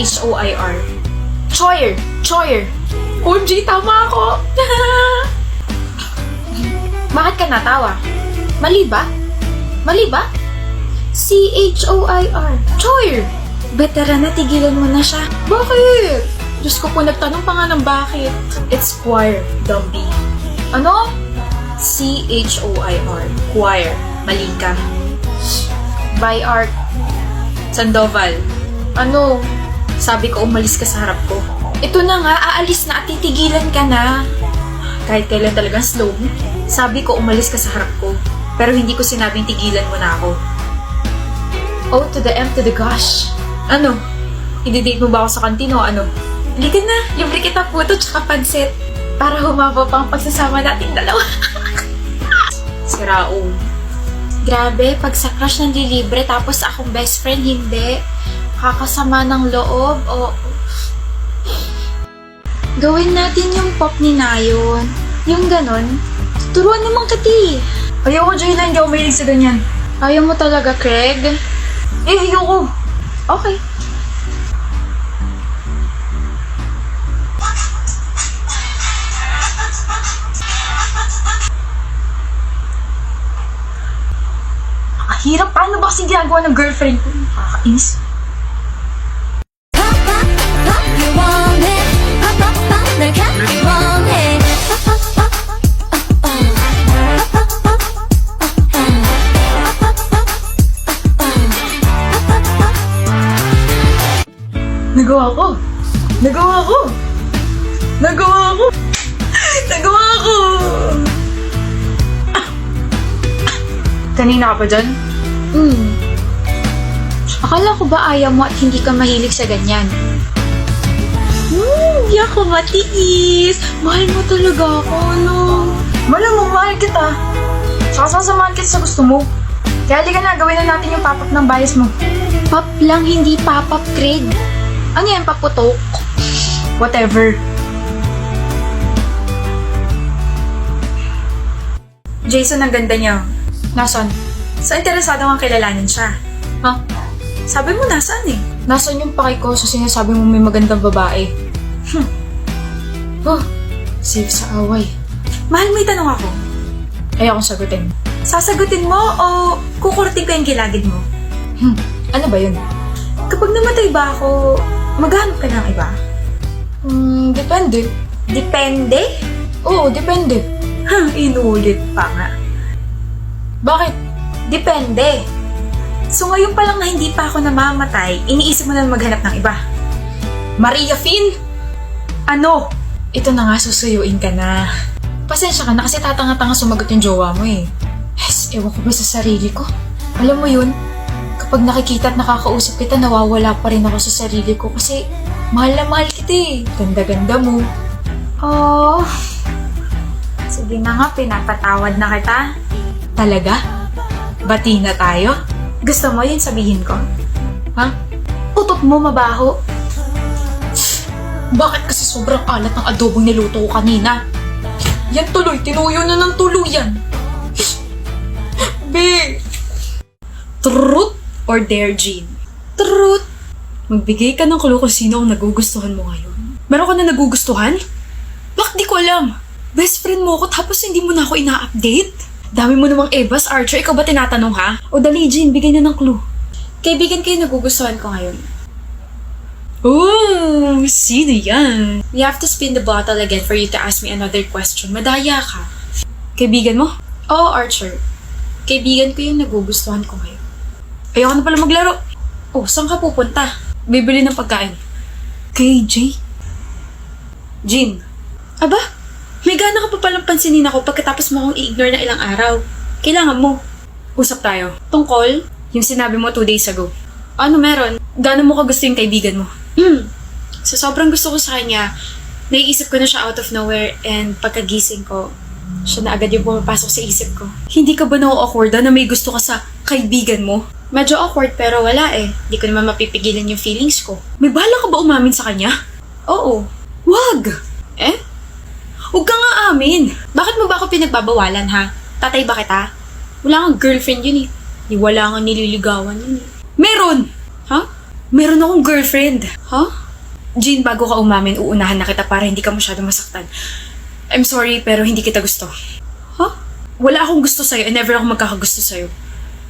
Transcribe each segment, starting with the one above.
H-O-I-R. Choir! Choir! OMG, tama ako! Bakit ka natawa? Mali ba? Mali ba? C-H-O-I-R. Choir! Veteran na, tigilan mo na siya. Bakit? Diyos ko po, nagtanong pa nga ng bakit. It's choir, Dumby. Ano? C-H-O-I-R. Choir. Mali ka. By Art. Sandoval. Ano? Sabi ko, umalis ka sa harap ko. Ito na nga, aalis na at titigilan ka na. Kahit kailan talagang slow mo. Sabi ko, umalis ka sa harap ko. Pero hindi ko sinabing tigilan mo na ako. O to the M to the gosh. Ano? I-date mo ba ako sa kantin o ano? Halika na, libre kita puto tsaka pansit. Para humaba pa ang pagsasama nating dalawa. Si Raul. Grabe, pag sa crush nandilibre tapos akong best friend, hindi. Kakasama ng loob o... Gawin natin yung pop ni Nayon. Yung ganon. Turuan naman kati. Ayoko, Jayla. Hindi ako mahilig sa ganyan. Ayaw mo talaga, Craig? Ayoko. Okay. Hirap. Paano ba kasing ginagawa ng girlfriend ko? Nakakainis. Nagawa ko! Nagawa ko! Nagawa ko! Nagawa ko! Kanina ka pa dyan? Akala ko ba ayaw mo at hindi ka mahilig sa ganyan? Di ako matiis. Mahal mo talaga ako, no? Malamang mahal kita. Saka sasamahan kita sa gusto mo. Kaya di ka na, gawin na natin yung pop-up ng bias mo. Pop lang, hindi pop-up, Craig. Ano yan, paputok? Whatever. Jason, ang ganda niya. Nasaan? So, interesado kang kilalanin siya. Ha? Sabi mo, nasaan eh? Nasaan yung paki ko sa sinasabi mo may magandang babae? Oh, safe sa away. Mahal, may tanong ako. Ayokong sagutin. Sasagutin mo o kukurting ko yung gilagid mo? Ano ba yun? Kapag namatay ba ako, maghanap ka ng iba? Depende. Depende? Oo, depende. Inulit pa nga. Bakit? Depende. So ngayon pa lang na hindi pa ako namamatay, iniisip mo na maghanap ng iba. Maria Phil? Ano? Ito na nga, susuyuin ka na. Pasensya ka na kasi tatanga-tanga sumagot yung jowa mo eh. Yes, ewan ko ba sa sarili ko? Alam mo yun, kapag nakikita at nakakausap kita, nawawala pa rin ako sa sarili ko kasi mahal na mahal kita eh. Ganda-ganda mo. Oh, sige na nga, pinapatawad na kita. Talaga? Bati na tayo? Gusto mo yun sabihin ko? Ha? Utot mo mabaho. Bakit kasi sobrang alat ng adobong niluto ko kanina? Yan tuloy, tinuyo na ng tuluyan. Be! Truth or dare, Jean? Truth. Magbigay ka ng clue kung sino ang nagugustuhan mo ngayon. Meron ka na nagugustuhan? Bakit di ko alam? Best friend mo ako tapos hindi mo na ako ina-update? Dami mo namang Evas, Archer. Ikaw ba tinatanong ha? O dali, Jean, bigay na ng clue. Kaibigan kayo nagugustuhan ko ngayon. Oh, sino yan? We have to spin the bottle again for you to ask me another question. Madaya ka. Kaibigan mo? Oo, Archer. Kaibigan ko yung nagugustuhan ko ngayon. Ayoko na pala maglaro. Oh, saan ka pupunta? Bibili ng pagkain. Kay Jay? Jean. Aba? May gana ka pa palang pansinin ako pagkatapos mo akong i-ignore na ilang araw. Kailangan mo. Usap tayo. Tungkol, yung sinabi mo 2 days ago. Ano meron? Gano'n mo kagusto yung kaibigan mo? So sobrang gusto ko sa kanya, naiisip ko na siya out of nowhere and pagkagising ko, siya na agad yung pumapasok sa isip ko. Hindi ka ba na-awkward na may gusto ka sa kaibigan mo? Medyo awkward pero wala eh. Di ko naman mapipigilan yung feelings ko. May bala ka ba umamin sa kanya? Oo. Wag! Eh? Huwag ka nga amin. Bakit mo ba ako pinagbabawalan ha? Tatay ba kita? Wala kang girlfriend yun eh. Di wala kang nililigawan yun eh. Meron! Ha? Meron akong girlfriend. Huh? Jean, bago ka umamin, uunahan na kita para hindi ka masyado masaktan. I'm sorry, pero hindi kita gusto. Huh? Wala akong gusto sa'yo and never ako magkakagusto sa'yo.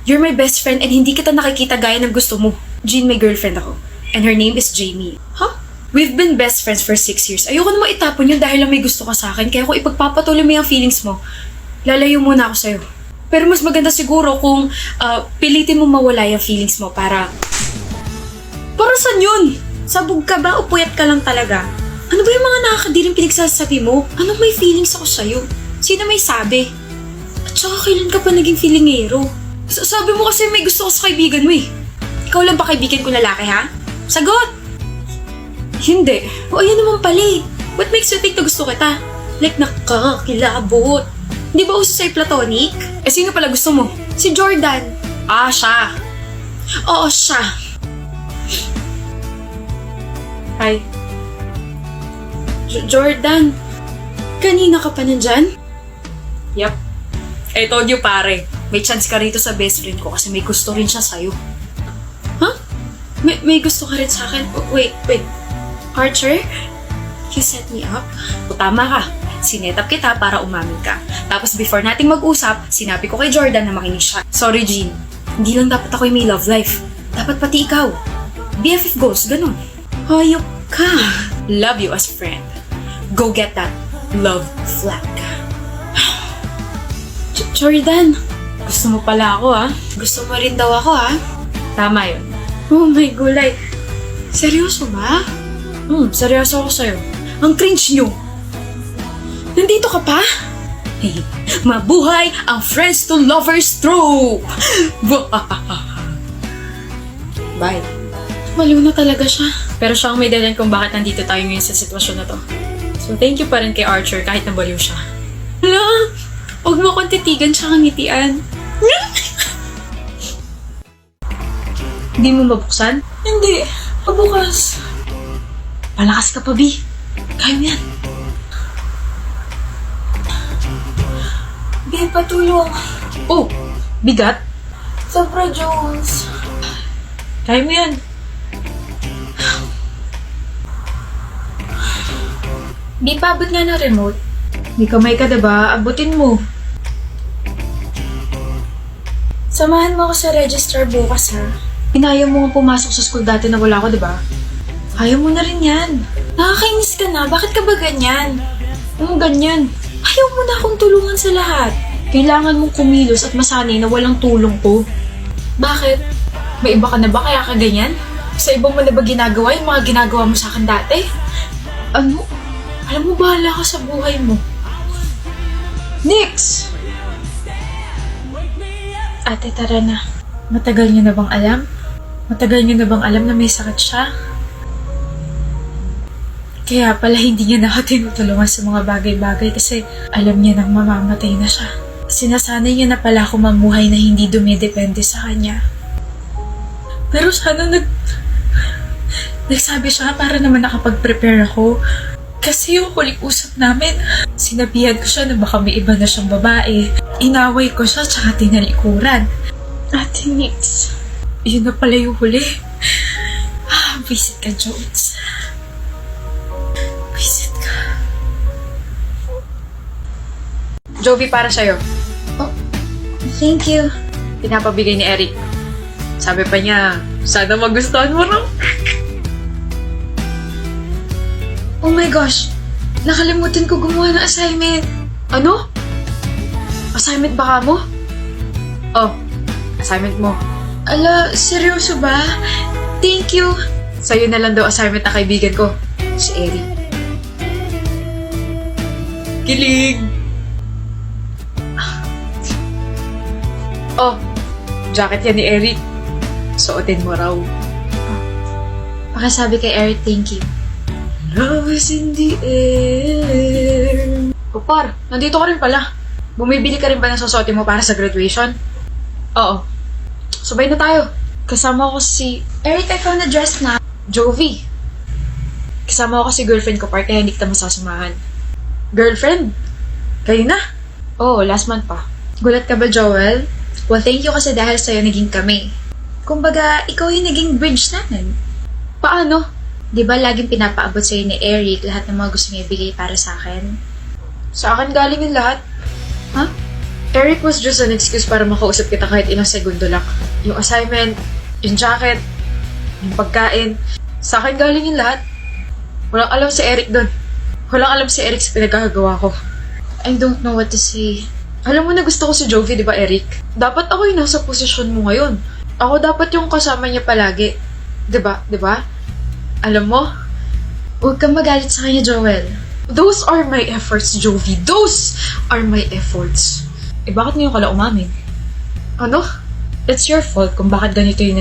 You're my best friend and hindi kita nakikita gaya ng gusto mo. Jean, may girlfriend ako. And her name is Jamie. Huh? We've been best friends for 6 years. Ayoko namang itapon yun dahil lang may gusto ka sa akin. Kaya kung ipagpapatuloy mo yung feelings mo, lalayo muna ako sa'yo. Pero mas maganda siguro kung pilitin mo mawala yung feelings mo para... Para saan yun? Sabog ka ba o puyat ka lang talaga? Ano ba yung mga nakakadiring pinagsasabi mo? Anong may feelings ako sa'yo? Sino may sabi? At saka kailan ka pa naging feelingero? Sabi mo kasi may gusto ko sa kaibigan mo eh. Ikaw lang ba kaibigan ko lalaki ha? Sagot! Hindi. O ayan naman pala eh. What makes you think na gusto kita? Like nakakakilabot. Hindi ba uso sa'yo platonic? Eh sino pala gusto mo? Si Jordan. Ah, siya. Oo, siya. Hi. Jordan, kanina ka pa nandyan? Yup. I told you pare, may chance ka rito sa best friend ko kasi may gusto rin siya sa'yo. Huh? May gusto ka rin sa akin? Oh, wait. Archer? You set me up? O tama ka. Sinetap kita para umamin ka. Tapos before nating mag-usap, sinabi ko kay Jordan na makinig siya. Sorry Jean, hindi lang dapat ako yung may love life. Dapat pati ikaw. BFF goals, ganun. Hayop ka. Love you as friend. Go get that love flag. Jordan, gusto mo pala ako ha? Gusto mo rin daw ako ha? Tama yun. Oh my gulay. Seryoso ba? Seryoso ako sa'yo. Ang cringe nyo. Nandito ka pa? Hey, mabuhay ang friends to lovers trope! Bye. Maliw na talaga siya. Pero siya ang may dahilan kung bakit nandito tayo ngayon sa sitwasyon na to. So thank you pa rin kay Archer kahit nabaliw siya. Hala! Huwag mo akong titigan siya kang ngitian. Hindi mo mabuksan? Hindi. Pabukas. Palakas ka pa, B. Kaya mo yan. B, patulong. Oh, bigat? Sobra, Jones. Kaya mo yan. Di pa abot nga ng remote. May kamay ka diba? Abutin mo. Samahan mo ako sa register bukas ha. Inaya mo nga pumasok sa school dati na wala ako diba? Ayaw mo na rin yan. Nakakainis ka na. Bakit ka ba ganyan? Ganyan. Ayaw mo na akong tulungan sa lahat. Kailangan mong kumilos at masanay na walang tulong ko. Bakit? May iba ka na ba kaya ka ganyan? Sa iba mo na ba ginagawa yung mga ginagawa mo sa akin dati? Ano? Alam mo, bahala ka sa buhay mo. Nix! Ate, tara na. Matagal niyo na bang alam? Matagal niyo na bang alam na may sakit siya? Kaya pala hindi niya na ako tinutulungan sa mga bagay-bagay kasi alam niya nang mamamatay na siya. Sinasanay niya na pala ako mamuhay na hindi dumidepende sa kanya. Pero sana nagsabi siya para naman nakapag-prepare ako. Kasi yung huling usap namin, sinabihan ko siya na baka may iba na siyang babae. Inaway ko siya tsaka tinalikuran. Ate Nix, yun na pala yung huli. Visit ka, Jones. Visit ka. Jovi, para sa'yo. Oh, thank you. Pinapabigay ni Eric. Sabi pa niya, sana magustuhan mo raw. Oh my gosh! Nakalimutan ko gumawa ng assignment. Ano? Assignment ba ka mo? Oh, assignment mo. Ala, seryoso ba? Thank you! Sa'yo na lang daw assignment na kaibigan ko, si Eric. Kilig! Oh, jacket yan ni Eric. Suotin mo raw. Pakisabi kay Eric, thank you. Love is in the air. O par, nandito ka rin pala. Bumibili ka rin ba ng susuotin mo para sa graduation? Oo. Sabay na tayo. Kasama ko si... Eric, I found a dress na. Jovi. Kasama ko si girlfriend ko, par, kaya hindi kita masasamahan. Girlfriend? Kayo na? Oo, last month pa. Gulat ka ba, Joel? Well, thank you kasi dahil sa'yo naging kami. Kumbaga, ikaw yung naging bridge namin. Paano? Di ba laging pinapaabot sa'yo ni Eric lahat ng mga gusto niya ibigay para sa akin? Sa akin galing yung lahat. Ha? Eric was just an excuse para makausap kita kahit ilang segundo lang. Yung assignment, yung jacket, yung pagkain. Sa akin galing yung lahat. Walang alam si Eric doon. Walang alam si Eric sa pinagkakagawa ko. I don't know what to say. Alam mo na gusto ko si Jovi, di ba Eric? Dapat ako yung nasa posisyon mo ngayon. Ako dapat yung kasama niya palagi. Di ba? Di ba? Alam mo, Huwag kang magalit sa kanya, Joel. those are my efforts, Jovi. Those are my efforts. Eh bakit ngayon ka lang umamin? Ano? It's your fault kung bakit ganito yung